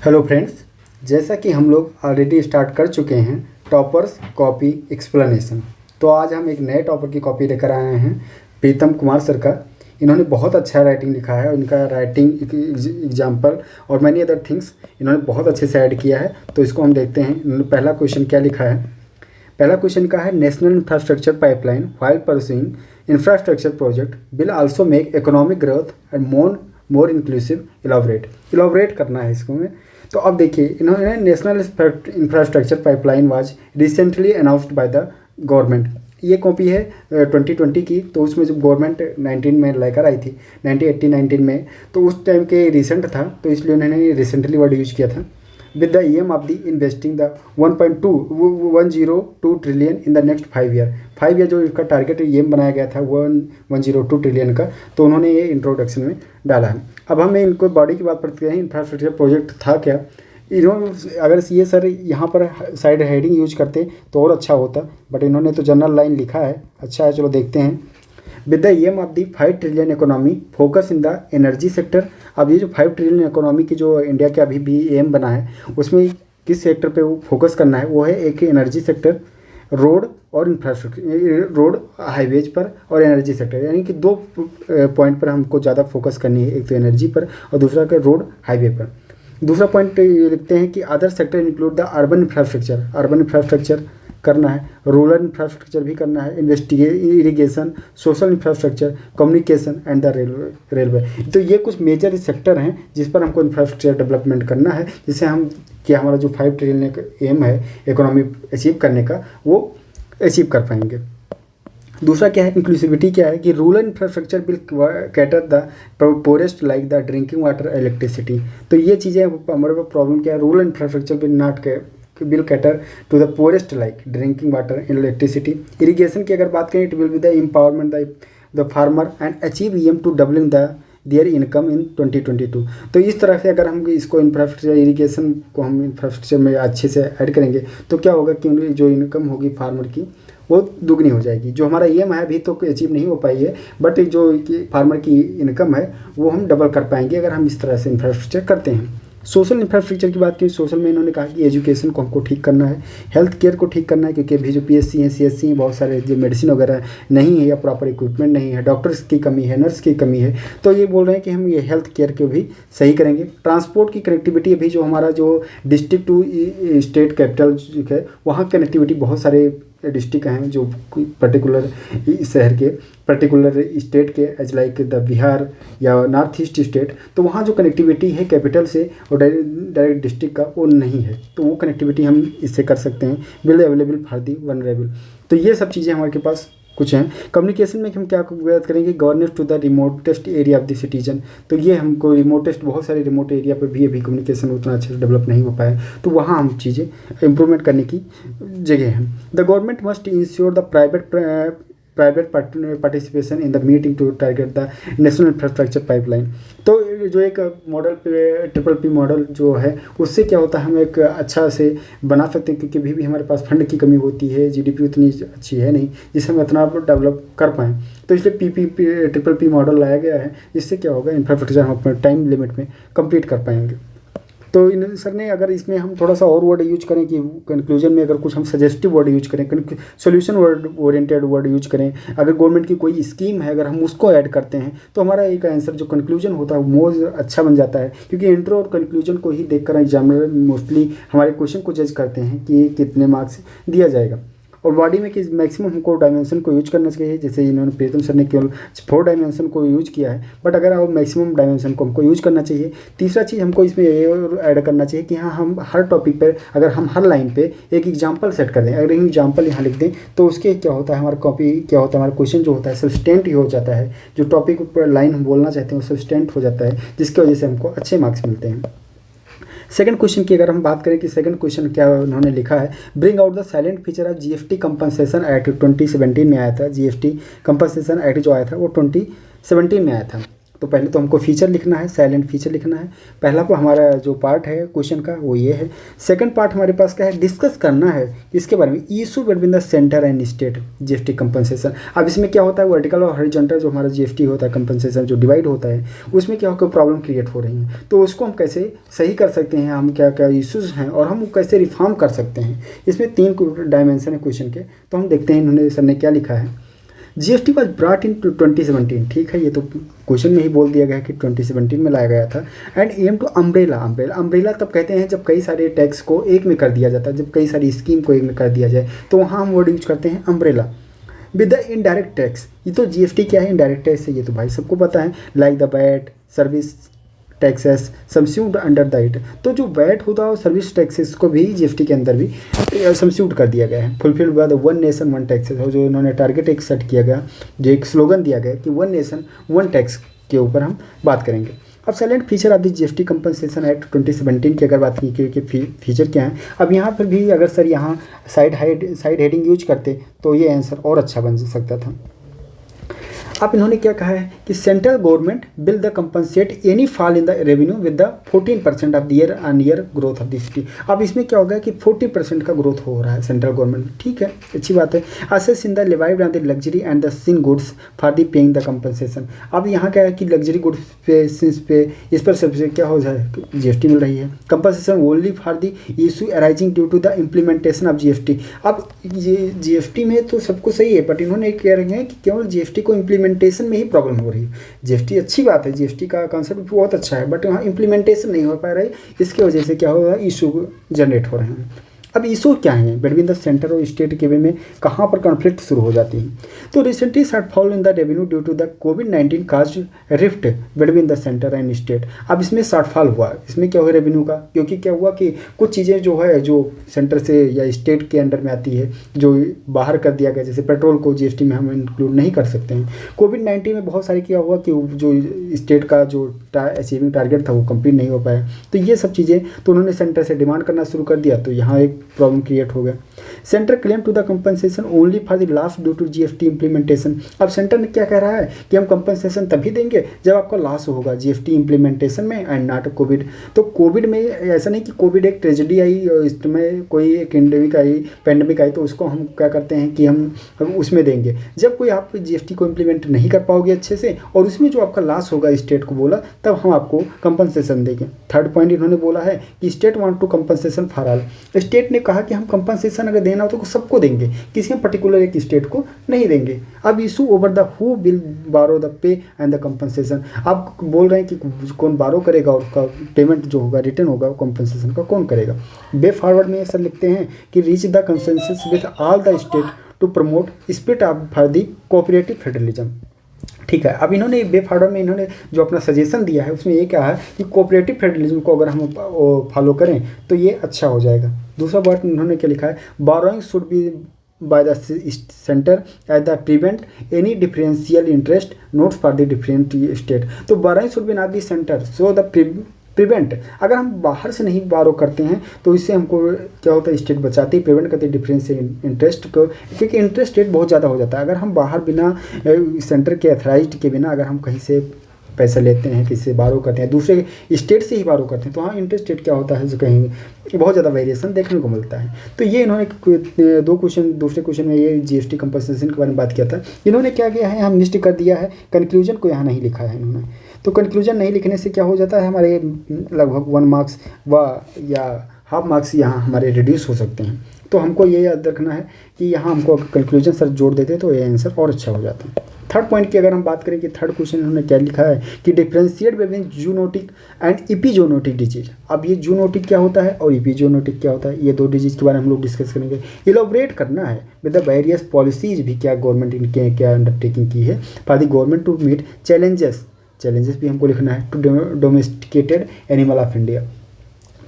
Hello friends, जैसा कि हम लोग ऑलरेडी स्टार्ट कर चुके हैं टॉपर्स कॉपी एक्सप्लेनेशन। तो आज हम एक नए टॉपर की कॉपी लेकर आए हैं, प्रीतम कुमार सर का। इन्होंने बहुत अच्छा राइटिंग लिखा है, उनका राइटिंग एग्जाम्पल और मैनी अदर थिंग्स इन्होंने बहुत अच्छे से ऐड किया है। तो इसको हम देखते हैं। इन्होंने पहला क्वेश्चन क्या लिखा है। पहला क्वेश्चन का है, national infrastructure pipeline while pursuing infrastructure project will also make economic growth and more inclusive. Elaborate करना है इसको में। तो अब देखिए, इन्होंने national infrastructure pipeline was recently announced by the government. ये कॉपी है 2020 की। तो उसमें जब गवर्नमेंट 19 में लेकर आई थी, 1918-19 में, तो उस टाइम के रिसेंट था, तो इसलिए उन्होंने रिसेंटली वर्ड यूज किया था। with the aim of the investing the 1.102 trillion in the next 5 year. 5 year जो इसका टारगेट एम बनाया गया था 102 ट्रिलियन का, तो उन्होंने ये इंट्रोडक्शन में डाला है। अब हमें इनको बॉडी की बात करते हैं। इंफ्रास्ट्रक्चर प्रोजेक्ट था क्या, इन्होंने अगर ये सर यहाँ पर साइड हेडिंग यूज करते तो और अच्छा होता, बट इन्होंने तो जनरल लाइन लिखा है। अच्छा है, चलो देखते हैं। With the aim of the 5 trillion economy focus in the energy sector. अब ये जो 5 ट्रिलियन इकोनॉमी की जो इंडिया के अभी भी एम बना है, उसमें किस सेक्टर पे वो फोकस करना है, वो है एक एनर्जी सेक्टर, रोड और इंफ्रास्ट्रक्चर, रोड हाईवेज पर और एनर्जी सेक्टर। यानी कि दो पॉइंट पर हमको ज़्यादा फोकस करनी है, एक तो एनर्जी पर और दूसरा का रोड हाईवे पर। दूसरा पॉइंट ये लिखते हैं कि other sector include the urban infrastructure करना है, रूरल इंफ्रास्ट्रक्चर भी करना है, irrigation, social infrastructure, communication and the railway. तो ये कुछ मेजर सेक्टर हैं जिस पर हमको इंफ्रास्ट्रक्चर डेवलपमेंट करना है, जिससे हम कि हमारा जो 5 ट्रिलियन एम है इकोनॉमी अचीव करने का, वो अचीव कर पाएंगे। दूसरा क्या है, इंक्लूसिविटी क्या है कि rural infrastructure will cater the poorest like the drinking water, electricity. तो ये चीज़ें हमारे पास प्रॉब्लम क्या है, rural infrastructure will not will cater to the poorest like drinking water, electricity. Irrigation की अगर बात करें, it will be the empowerment the farmer and achieve aim to doubling their income in 2022। तो इस तरह से अगर हम इसको इंफ्रास्ट्रक्चर, इरीगेशन को हम इंफ्रास्ट्रक्चर में अच्छे से ऐड करेंगे, तो क्या होगा कि जो इनकम होगी फार्मर की, वो दुगनी हो जाएगी। जो हमारा एम है अभी तो अचीव नहीं हो पाई है, बट जो फार्मर की इनकम है वो हम डबल कर पाएंगे अगर हम इस तरह से इंफ्रास्ट्रक्चर करते हैं। सोशल इंफ्रास्ट्रक्चर की बात करें, सोशल में इन्होंने कहा कि एजुकेशन को हमको ठीक करना है, हेल्थ केयर को ठीक करना है, क्योंकि अभी जो PSC हैं, CSC हैं, बहुत सारे जो मेडिसिन वगैरह नहीं है या प्रॉपर इक्विपमेंट नहीं है, डॉक्टर्स की कमी है, नर्स की कमी है। तो ये बोल रहे हैं कि हम ये हेल्थ केयर को भी सही करेंगे। ट्रांसपोर्ट की कनेक्टिविटी, अभी जो हमारा जो डिस्ट्रिक्ट टू स्टेट कैपिटल है, वहाँ कनेक्टिविटी बहुत सारे डिस्ट्रिक्ट हैं जो पर्टिकुलर शहर के, पर्टिकुलर स्टेट के, एज लाइक द बिहार या नॉर्थ ईस्ट स्टेट, तो वहाँ जो कनेक्टिविटी है कैपिटल से और डायरेक्ट डिस्ट्रिक्ट का, वो नहीं है। तो वो कनेक्टिविटी हम इससे कर सकते हैं, will available for the vulnerable. तो ये सब चीज़ें हमारे पास कुछ हैं। कम्युनिकेशन में हम क्या बात करेंगे, governance to the remotest area of the citizen. तो ये हमको रिमोटेस्ट, बहुत सारे रिमोट एरिया पर भी अभी कम्युनिकेशन उतना अच्छे से डेवलप नहीं हो पाया, तो वहाँ हम चीज़ें इम्प्रूवमेंट करने की जगह हैं। The government must ensure the private participation in the meeting to target the national infrastructure pipeline. तो जो एक मॉडल पे PPP मॉडल जो है, उससे क्या होता है, हम एक अच्छा से बना सकते हैं, क्योंकि भी हमारे पास फंड की कमी होती है, GDP उतनी अच्छी है नहीं जिससे हम इतना डेवलप कर पाएँ। तो इसलिए PPP मॉडल लाया गया है, जिससे क्या होगा, इंफ्रास्ट्रक्चर हम अपने टाइम लिमिट में कंप्लीट कर पाएंगे। तो इन सर ने, अगर इसमें हम थोड़ा सा और वर्ड यूज करें कि कंक्लूजन में अगर कुछ हम सजेस्टिव वर्ड यूज करें, solution word oriented word use करें, अगर गवर्नमेंट की कोई स्कीम है अगर हम उसको ऐड करते हैं, तो हमारा एक आंसर जो कंक्लूजन होता है वो मोर अच्छा बन जाता है। क्योंकि इंट्रो और कंक्लूजन को ही देखकर एग्जामिनर मोस्टली हमारे क्वेश्चन को जज करते हैं कि कितने मार्क्स दिया जाएगा। और बॉडी में कि मैक्सिमम हमको डायमेंशन को यूज करना चाहिए, जैसे इन्होंने प्रीतम सर ने केवल 4 डायमेंशन को यूज किया है, बट अगर आप मैक्सिमम डायमेंशन को हमको यूज करना चाहिए। तीसरा चीज़ हमको इसमें ये ऐड करना चाहिए कि हाँ, हम हर टॉपिक पर, अगर हम हर लाइन पे एक एग्जाम्पल सेट कर दें, अगर एग्जाम्पल यहाँ लिख दें, तो उसके क्या होता है, हमारा कॉपी क्या होता है, हमारा क्वेश्चन जो होता है सब्सटेंट ही हो जाता है। जो टॉपिक पर लाइन हम बोलना चाहते हैं वो सब्सटेंट हो जाता है, जिसकी वजह से हमको अच्छे मार्क्स मिलते हैं। सेकंड क्वेश्चन की अगर हम बात करें कि सेकंड क्वेश्चन क्या उन्होंने लिखा है, bring out the silent feature of GST compensation act 2017 में आया था। GST कंपनसेशन एक्ट जो आया था वो 2017 में आया था। तो पहले तो हमको फीचर लिखना है, साइलेंट फीचर लिखना है। पहला हमारा जो पार्ट है क्वेश्चन का वो ये है। सेकंड पार्ट हमारे पास क्या है, डिस्कस करना है इसके बारे में, issue between the centre and state GST compensation. अब इसमें क्या होता है, वर्टिकल और हॉरिजॉन्टल जो हमारा जीएसटी होता है कंपनसेशन जो डिवाइड होता है, उसमें क्या होकर प्रॉब्लम क्रिएट हो रही है, तो उसको हम कैसे सही कर सकते हैं, हम क्या क्या इश्यूज हैं और हम कैसे रिफॉर्म कर सकते हैं। इसमें 3 डायमेंशन है क्वेश्चन के, तो हम देखते हैं इन्होंने सर ने क्या लिखा है। जीएसटी वॉज ब्रॉट इन 2017, ठीक है, ये तो क्वेश्चन में ही बोल दिया गया है कि 2017 में लाया गया था। एंड एम टू अम्ब्रेला तब कहते हैं जब कई सारे टैक्स को एक में कर दिया जाता है, जब कई सारी स्कीम को एक में कर दिया जाए, तो वहाँ हम वर्ड यूज करते हैं umbrella. With the indirect tax, ये तो जीएसटी क्या है, इनडायरेक्ट टैक्स है, ये तो भाई सबको पता है, like the VAT, service taxes subsumed under the it. तो जो वैट होता है और सर्विस टैक्सेस को भी जीएसटी के अंदर भी सबस्यूट कर दिया गया है। Fulfil by the one nation one taxes, और जो इन्होंने टारगेट एक सेट किया गया, जो एक स्लोगन दिया गया कि वन नेशन वन टैक्स के ऊपर हम बात करेंगे। अब silent feature of the GST compensation act 2017 की अगर बात की कि फीचर क्या है, अब यहाँ पर भी अगर सर यहाँ साइड हेडिंग यूज करते तो ये आंसर और अच्छा बन सकता था। अब इन्होंने क्या कहा है कि central government will the compensate any fall in the revenue with the 14% of the year on year growth of the city. अब इसमें क्या होगा कि 40% का ग्रोथ हो रहा है सेंट्रल गवर्नमेंट, ठीक है, अच्छी बात है। A cess in the levied on the luxury and the sin goods for the paying the compensation. अब यहाँ क्या है कि लग्जरी गुड्स पे, सिंस पे, इस पर सबसे क्या हो जाए, जीएसटी मिल रही है। Compensation only for the issue arising due to the implementation of GST. अब ये जीएसटी में तो सबको सही है, बट इन्होंने कह रहे हैं कि केवल जीएसटी को इम्प्लीमेंटेशन में ही प्रॉब्लम हो रही है। जीएसटी अच्छी बात है, जीएसटी का कॉन्सेप्ट बहुत अच्छा है, बट वहाँ इम्प्लीमेंटेशन नहीं हो पा रही, इसकी वजह से क्या हो रहा है, इशू जनरेट हो रहे हैं। अब इशू क्या है बिटवीन द सेंटर और स्टेट के वे में, कहाँ पर कॉन्फ्लिक्ट शुरू हो जाती है। तो recently shortfall in the revenue due to the कोविड-19 cause rift between the centre and state. अब इसमें शॉर्टफॉल हुआ, इसमें क्या हुआ रेवेन्यू का, क्योंकि क्या हुआ कि कुछ चीज़ें जो है जो सेंटर से या स्टेट के अंडर में आती है जो बाहर कर दिया गया, जैसे पेट्रोल को जीएसटी में हम इंक्लूड नहीं कर सकते हैं। कोविड-19 में बहुत सारी क्या हुआ कि जो स्टेट का जो अचीविंग टारगेट था वो कंप्लीट नहीं हो पाया, तो ये सब चीज़ें तो उन्होंने सेंटर से डिमांड करना शुरू कर दिया, तो यहाँ एक प्रॉब्लम क्रिएट हो गया। Centre claim to the compensation only for the loss due to GST implementation. अब सेंटर ने क्या कह रहा है कि हम कंपनसेशन तभी देंगे जब आपका लॉस होगा जीएसटी इंप्लीमेंटेशन में एंड नॉट कोविड। तो कोविड में ऐसा नहीं कि कोविड एक ट्रेजेडी आई और इसमें कोई एक पैंडेमिक आई तो उसको हम क्या करते हैं कि हम उसमें देंगे। जब कोई आप जीएसटी को इम्प्लीमेंट नहीं कर पाओगे अच्छे से और उसमें जो आपका लॉस होगा स्टेट को बोला, तब हम आपको कंपनसेशन देंगे। थर्ड पॉइंट इन्होंने बोला है कि state want to compensation for all. State ने कहा कि हम कंपनसेशन अगर देना हो तो सबको देंगे, किसी पर्टिकुलर एक स्टेट को नहीं देंगे। अब issue over the who will borrow the pay and the compensation. आप बोल रहे हैं कि कौन बारो करेगा और उसका पेमेंट जो होगा रिटर्न होगा कंपनसेशन का कौन करेगा। वे फॉरवर्ड में सर लिखते हैं कि reach the consensus with all the state to promote spirit of for the cooperative federalism. ठीक है, अब इन्होंने वे फॉरवर्ड में इन्होंने जो अपना सजेशन दिया है उसमें ये क्या है कि कोऑपरेटिव फेडरलिज्म को अगर हम फॉलो करें तो ये अच्छा हो जाएगा। दूसरा वर्ड इन्होंने क्या लिखा है, borrowing should be by the centre at the prevent any differential interest notes for the different state. तो borrowing should be not be centre so the prevent, अगर हम बाहर से नहीं बारो करते हैं तो इससे हमको क्या होता है, स्टेट बचाती है, प्रिवेंट करती है डिफरेंशियल इंटरेस्ट को, क्योंकि इंटरेस्ट रेट बहुत ज़्यादा हो जाता है। अगर हम बाहर बिना सेंटर के अथराइज्ड के बिना अगर हम कहीं से पैसे लेते हैं, किसी से बारो करते हैं, दूसरे स्टेट से ही बारो करते हैं, तो हाँ इंटरेस्ट रेट क्या होता है जो कहीं बहुत ज़्यादा वेरिएशन देखने को मिलता है। तो ये इन्होंने दो क्वेश्चन, दूसरे क्वेश्चन में ये जीएसटी कंपनसेशन के बारे में बात किया था। इन्होंने क्या किया है, हम मिस्टेक कर दिया है, कंक्लूजन को यहाँ नहीं लिखा है इन्होंने। तो कंक्लूजन नहीं लिखने से क्या हो जाता है, हमारे लगभग 1 मार्क्स या हाफ मार्क्स यहाँ हमारे रिड्यूस हो सकते हैं। तो हमको ये याद रखना है कि यहाँ हमको कंक्लूजन सर जोड़ देते तो ये आंसर और अच्छा हो जाता है। थर्ड पॉइंट की अगर हम बात करें कि थर्ड क्वेश्चन इन्होंने क्या लिखा है कि differentiate between zoonotic and epizootic disease. अब ये जूनोटिक क्या होता है और इपीजोनोटिक क्या होता है, ये 2 डिजीज के बारे में हम लोग डिस्कस करेंगे। इलोबरेट करना है विद द वेरियस पॉलिसीज भी क्या गवर्नमेंट इनके क्या अंडरटेकिंग की है for the government to meet challenges भी हमको लिखना है to domesticated animal of India.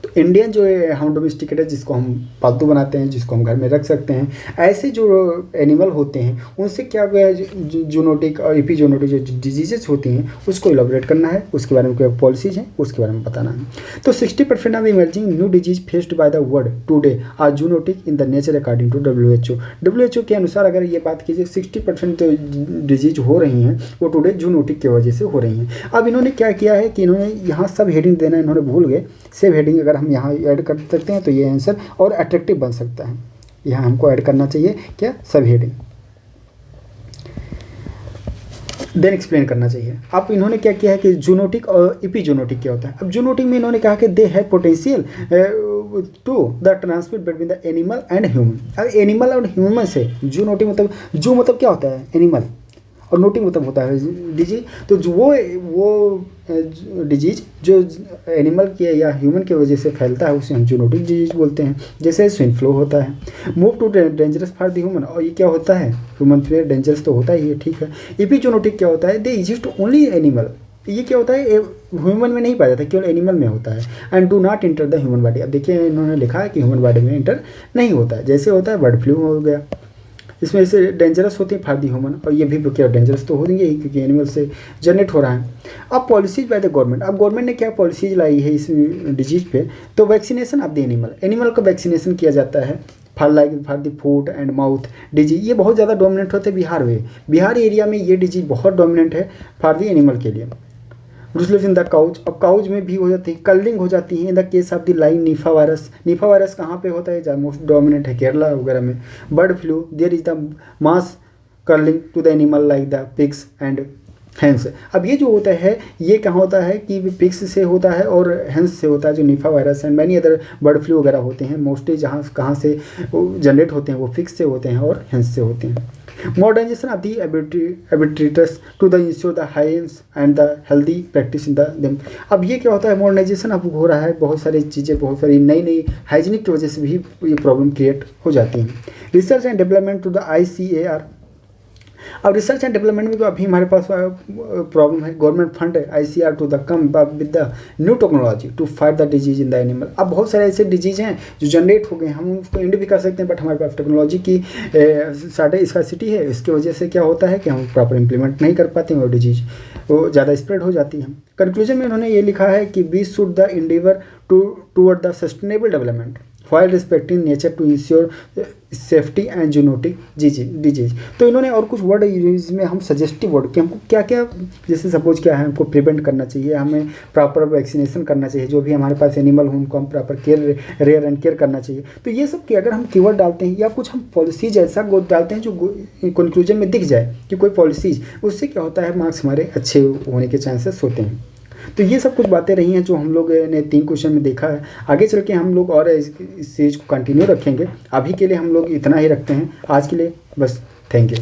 तो इंडियन जो है हम डोमेस्टिकेट है, जिसको हम पालतू बनाते हैं, जिसको हम घर में रख सकते हैं, ऐसे जो एनिमल होते हैं उनसे क्या जूनोटिक और एपिजूनोटिक जो डिजीजेस होती हैं उसको इलाबोरेट करना है, उसके बारे में क्या पॉलिसीज हैं उसके बारे में बताना है। तो 60% of emerging new disease faced by the world today are zoonotic in the nature according to WHO के अनुसार अगर ये बात कीजिए 60% जो डिजीज हो रही हैं वो टुडे जूनोटिक की वजह से हो रही हैं। अब इन्होंने क्या किया है कि इन्होंने यहाँ सब हेडिंग देना इन्होंने भूल गए। सेव हेडिंग अगर हम यहाँ ऐड कर सकते हैं तो ये आंसर और अट्रैक्टिव बन सकता है। यहाँ हमको ऐड करना चाहिए क्या, सब हेडिंग, देन एक्सप्लेन करना चाहिए। अब इन्होंने क्या किया है कि जूनोटिक और इपीजूनोटिक क्या होता है। अब जूनोटिक में इन्होंने कहा कि they have potential to the transmit between the animal and human. अब एनिमल और ह्यूमन से जूनोटिक मतलब, जू मतलब क्या होता है एनिमल, और नोटिंग मतलब होता है डिजीज। तो जो वो डिजीज जो एनिमल के या ह्यूमन की वजह से फैलता है उसे हम जूनोटिक डिजीज बोलते हैं। जैसे स्विन फ्लू होता है, move to dangerous for the human, और ये क्या होता है ह्यूमन फ्लू डेंजरस तो होता ही है, ठीक है। एपिजूनोटिक क्या होता है, दे एग्जिस्ट ओनली एनिमल, ये क्या होता है ह्यूमन में नहीं पाया जाता, केवल एनिमल में होता है। And do not enter the human body. अब देखिए इन्होंने लिखा है कि ह्यूमन बॉडी में इंटर नहीं होता है। जैसे होता है बर्ड फ्लू हो गया, इसमें से डेंजरस होते हैं फॉर दी ह्यूमन, और ये भी क्या डेंजरस तो हो देंगे ही क्योंकि एनिमल से जनरेट हो रहा है। अब पॉलिसीज बाय द गवर्नमेंट, अब गवर्नमेंट ने क्या पॉलिसीज लाई है इस डिजीज पे, तो वैक्सीनेशन ऑफ द एनिमल का वैक्सीनेशन किया जाता है for the foot and mouth disease. ये बहुत ज़्यादा डोमिनेंट होते हैं बिहार में, बिहार एरिया में ये डिजीज बहुत डोमिनेंट है फॉर द एनिमल के लिए। ब्रुसलेस इन द काउच, अब काउच में भी हो जाती है, कर्लिंग हो जाती है in the case of the line निफा वायरस। निफा वायरस कहाँ पे होता है, जहाँ मोस्ट डोमिनेंट है केरला वगैरह में। Bird flu, there is the mass culling to the animal like the pigs and hens. अब ये जो होता है ये कहाँ होता है कि पिग्स से होता है और हैंस से होता है, जो निफा virus and many other bird flu वगैरह होते हैं। मोस्टली जहाँ कहाँ से जनरेट होते हैं वो पिग्स से होते हैं और हैंस से होते हैं। Modernisation of the abattoirs to the ensure the हाइंस and the healthy practice in the them. अब ये क्या होता है, मॉडर्नाइजेशन अब हो रहा है, बहुत सारी चीज़ें, बहुत सारी नई नई हाइजीनिक की वजह से भी ये प्रॉब्लम क्रिएट हो जाती हैं। Research and development to the ICAR। अब रिसर्च एंड डेवलपमेंट में जो अभी हमारे पास प्रॉब्लम है, गवर्नमेंट फंड है ICAR to the come with the new technology to fight the disease in the animal. अब बहुत सारे ऐसे डिजीज हैं जो जनरेट हो गए, हम उसको एंड भी कर सकते हैं, बट हमारे पास टेक्नोलॉजी की स्कार्सिटी है, इसकी वजह से क्या होता है कि हम प्रॉपर इंप्लीमेंट नहीं कर पाते हैं और डिजीज वो ज़्यादा स्प्रेड हो जाती है। कंक्लूजन में उन्होंने ये लिखा है कि we should the endeavour toward the sustainable development while respecting nature to ensure safety and zoonotic disease. तो इन्होंने और कुछ वर्ड इसमें हम सजेस्टिव वर्ड कि हमको क्या क्या, जैसे सपोज क्या है, हमको प्रिवेंट करना चाहिए, हमें प्रॉपर वैक्सीनेशन करना चाहिए, जो भी हमारे पास एनिमल हो उनको हम proper care rear and care करना चाहिए। तो ये सब कि अगर हम कीवर्ड डालते हैं या कुछ हम पॉलिसीज ऐसा डालते हैं जो कंक्लूजन में दिख जाए कि कोई पॉलिसीज, उससे क्या होता है मार्क्स हमारे अच्छे होने के चांसेस होते हैं। तो ये सब कुछ बातें रही हैं जो हम लोग ने 3 क्वेश्चन में देखा है। आगे चल के हम लोग और इस चीज़ को कंटिन्यू रखेंगे। अभी के लिए हम लोग इतना ही रखते हैं, आज के लिए बस, थैंक यू।